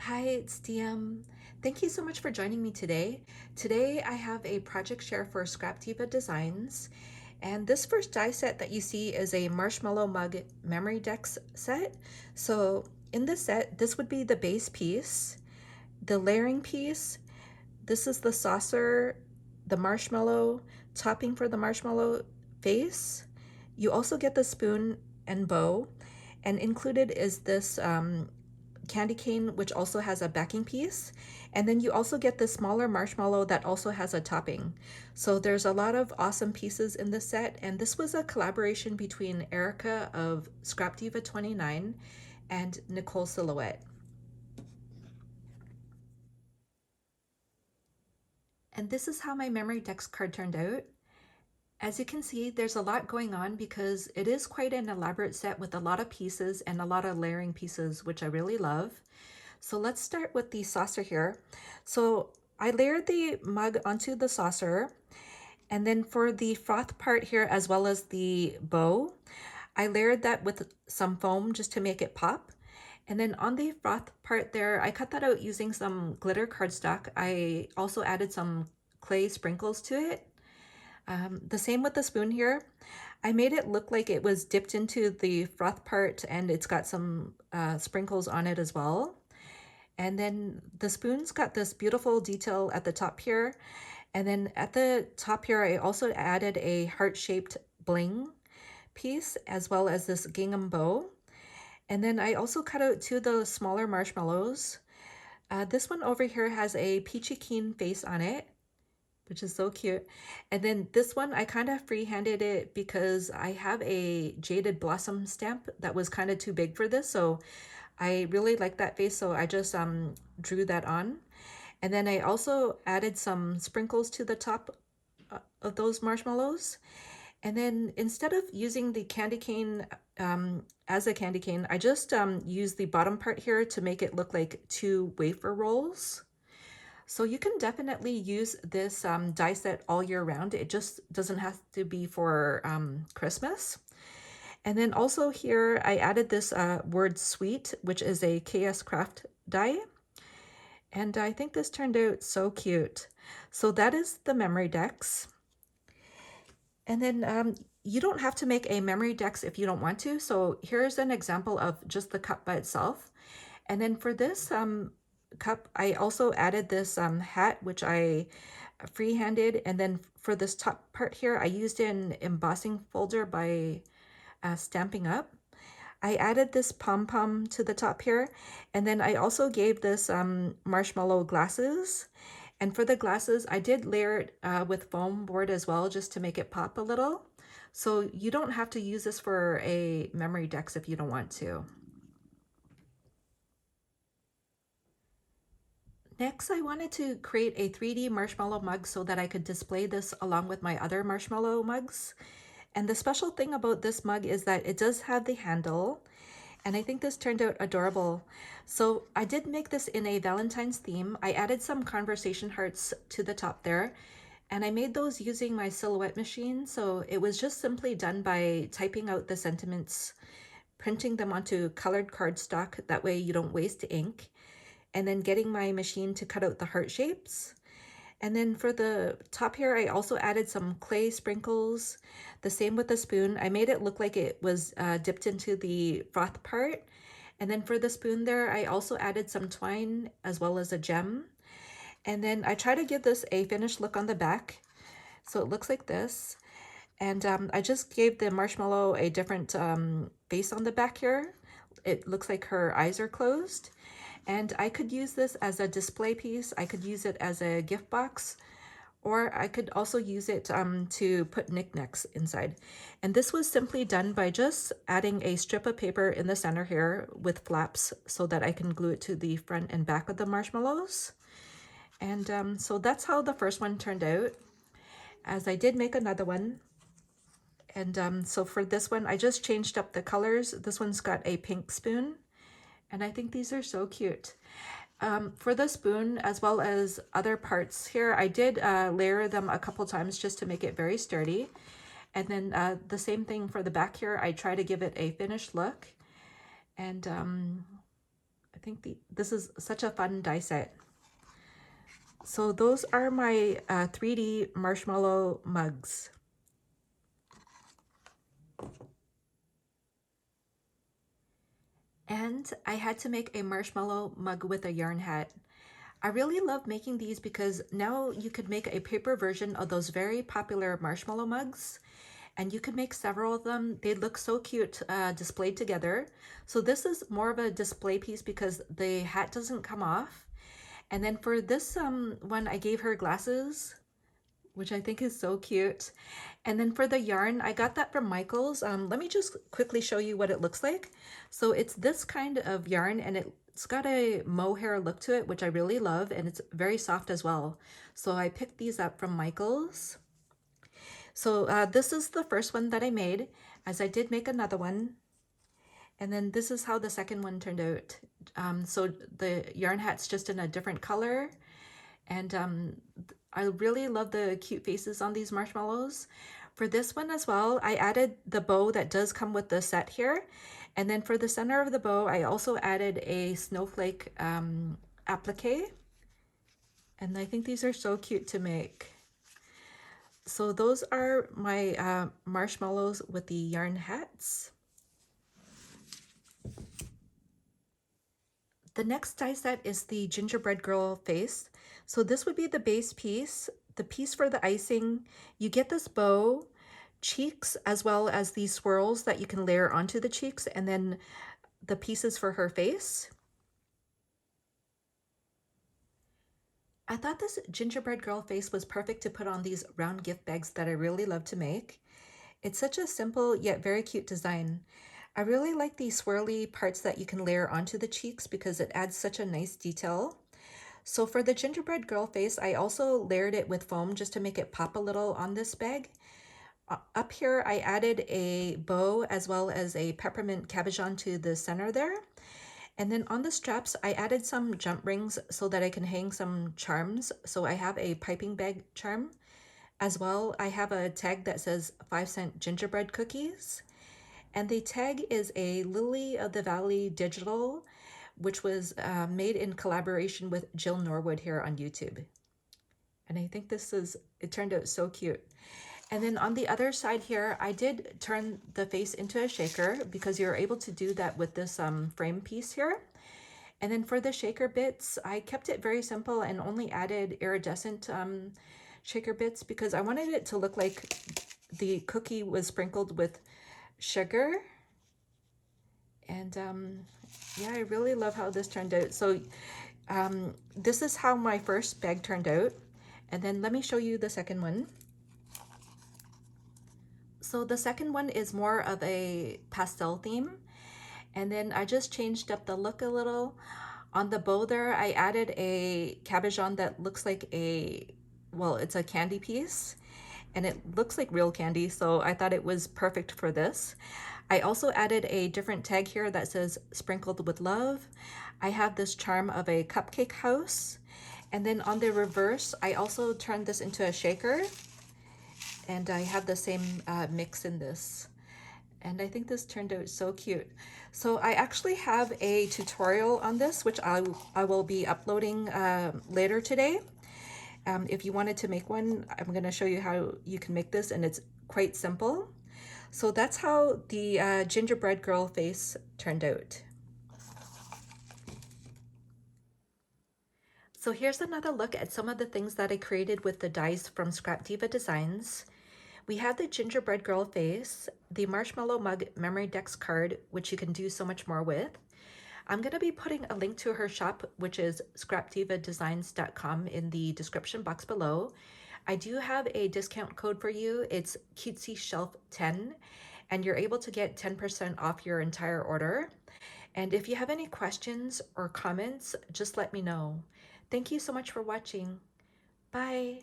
Hi, it's DM. Thank you so much for joining me today. Today I have a project share for ScrapDiva Designs, and this first die set that you see is a Marshmallow Mug MemoryDex set. So in this set, this would be the base piece, the layering piece, this is the saucer, the marshmallow, topping for the marshmallow face. You also get the spoon and bow, and included is this candy cane, which also has a backing piece. And then you also get the smaller marshmallow that also has a topping. So there's a lot of awesome pieces in this set. And this was a collaboration between Erica of ScrapDiva 29 and Nicole Silhouette. And this is how my MemoryDex card turned out. As you can see, there's a lot going on because it is quite an elaborate set with a lot of pieces and a lot of layering pieces, which I really love. So let's start with the saucer here. So I layered the mug onto the saucer, and then for the froth part here, as well as the bow, I layered that with some foam just to make it pop. And then on the froth part there, I cut that out using some glitter cardstock. I also added some clay sprinkles to it. The same with the spoon here. I made it look like it was dipped into the froth part, and it's got some sprinkles on it as well. And then the spoon's got this beautiful detail at the top here. And then at the top here, I also added a heart-shaped bling piece as well as this gingham bow. And then I also cut out two of the smaller marshmallows. This one over here has a peachy keen face on it, which is so cute. And then this one, I kind of freehanded it because I have a jaded blossom stamp that was kind of too big for this. So I really like that face, so I just drew that on. And then I also added some sprinkles to the top of those marshmallows. And then instead of using the candy cane as a candy cane, I just used the bottom part here to make it look like two wafer rolls. So you can definitely use this die set all year round. It just doesn't have to be for Christmas. And then also here, I added this word sweet, which is a KS Craft die. And I think this turned out so cute. So that is the MemoryDex. And then you don't have to make a MemoryDex if you don't want to. So here's an example of just the cup by itself. And then for this cup, I also added this hat, which I freehanded. And then for this top part here, I used an embossing folder by Stamping Up. I added this pom-pom to the top here, and then I also gave this marshmallow glasses. And for the glasses, I did layer it with foam board as well, just to make it pop a little. So you don't have to use this for a MemoryDex if you don't want to. Next, I wanted to create a 3D marshmallow mug so that I could display this along with my other marshmallow mugs. And the special thing about this mug is that it does have the handle, and I think this turned out adorable. So I did make this in a Valentine's theme. I added some conversation hearts to the top there, and I made those using my Silhouette machine. So it was just simply done by typing out the sentiments, printing them onto colored cardstock, that way you don't waste ink, and then getting my machine to cut out the heart shapes. And then for the top here, I also added some clay sprinkles. The same with the spoon. I made it look like it was dipped into the froth part. And then for the spoon there, I also added some twine as well as a gem. And then I try to give this a finished look on the back. So it looks like this. And I just gave the marshmallow a different face on the back here. It looks like her eyes are closed. And I could use this as a display piece. I could use it as a gift box, or I could also use it to put knickknacks inside. And this was simply done by just adding a strip of paper in the center here with flaps so that I can glue it to the front and back of the marshmallows. And so that's how the first one turned out, as I did make another one. And so for this one, I just changed up the colors. This one's got a pink spoon, and I think these are so cute. For the spoon, as well as other parts here, I did layer them a couple times just to make it very sturdy. And then the same thing for the back here. I try to give it a finished look. And think this is such a fun die set. So those are my 3D marshmallow mugs. And I had to make a marshmallow mug with a yarn hat. I really love making these because now you could make a paper version of those very popular marshmallow mugs, and you could make several of them. They look so cute displayed together. So this is more of a display piece because the hat doesn't come off. And then for this one, I gave her glasses, which I think is so cute. And then for the yarn, I got that from Michael's. Let me just quickly show you what it looks like. So it's this kind of yarn, and it's got a mohair look to it, which I really love, and it's very soft as well. So I picked these up from Michael's. So this is the first one that I made, as I did make another one. And then this is how the second one turned out. So the yarn hat's just in a different color. And I really love the cute faces on these marshmallows. For this one as well, I added the bow that does come with the set here. And then for the center of the bow, I also added a snowflake applique. And I think these are so cute to make. So those are my marshmallows with the yarn hats. The next die set is the gingerbread girl face. So this would be the base piece, the piece for the icing. You get this bow, cheeks, as well as these swirls that you can layer onto the cheeks, and then the pieces for her face. I thought this gingerbread girl face was perfect to put on these round gift bags that I really love to make. It's such a simple yet very cute design. I really like these swirly parts that you can layer onto the cheeks because it adds such a nice detail. So for the gingerbread girl face, I also layered it with foam just to make it pop a little on this bag. Up here, I added a bow as well as a peppermint cabochon to the center there. And then on the straps, I added some jump rings so that I can hang some charms. So I have a piping bag charm. As well, I have a tag that says 5-cent gingerbread cookies. And the tag is a Lily of the Valley digital, which was made in collaboration with Jill Norwood here on YouTube. And I think it turned out so cute. And then on the other side here, I did turn the face into a shaker because you're able to do that with this frame piece here. And then for the shaker bits, I kept it very simple and only added iridescent shaker bits because I wanted it to look like the cookie was sprinkled with sugar. And yeah, I really love how this turned out. So this is how my first bag turned out. And then let me show you the second one. So the second one is more of a pastel theme. And then I just changed up the look a little. On the bow there, I added a cabochon that looks like it's a candy piece. And it looks like real candy, so I thought it was perfect for this. I also added a different tag here that says sprinkled with love. I have this charm of a cupcake house. And then on the reverse, I also turned this into a shaker. And I have the same mix in this. And I think this turned out so cute. So I actually have a tutorial on this, which I will be uploading later today. If you wanted to make one, I'm going to show you how you can make this, and it's quite simple. So that's how the gingerbread girl face turned out. So here's another look at some of the things that I created with the dies from ScrapDiva Designs. We have the gingerbread girl face, the Marshmallow Mug MemoryDex card, which you can do so much more with. I'm going to be putting a link to her shop, which is scrapdivadesigns.com, in the description box below. I do have a discount code for you. It's CutesyShelf10, and you're able to get 10% off your entire order. And if you have any questions or comments, just let me know. Thank you so much for watching. Bye.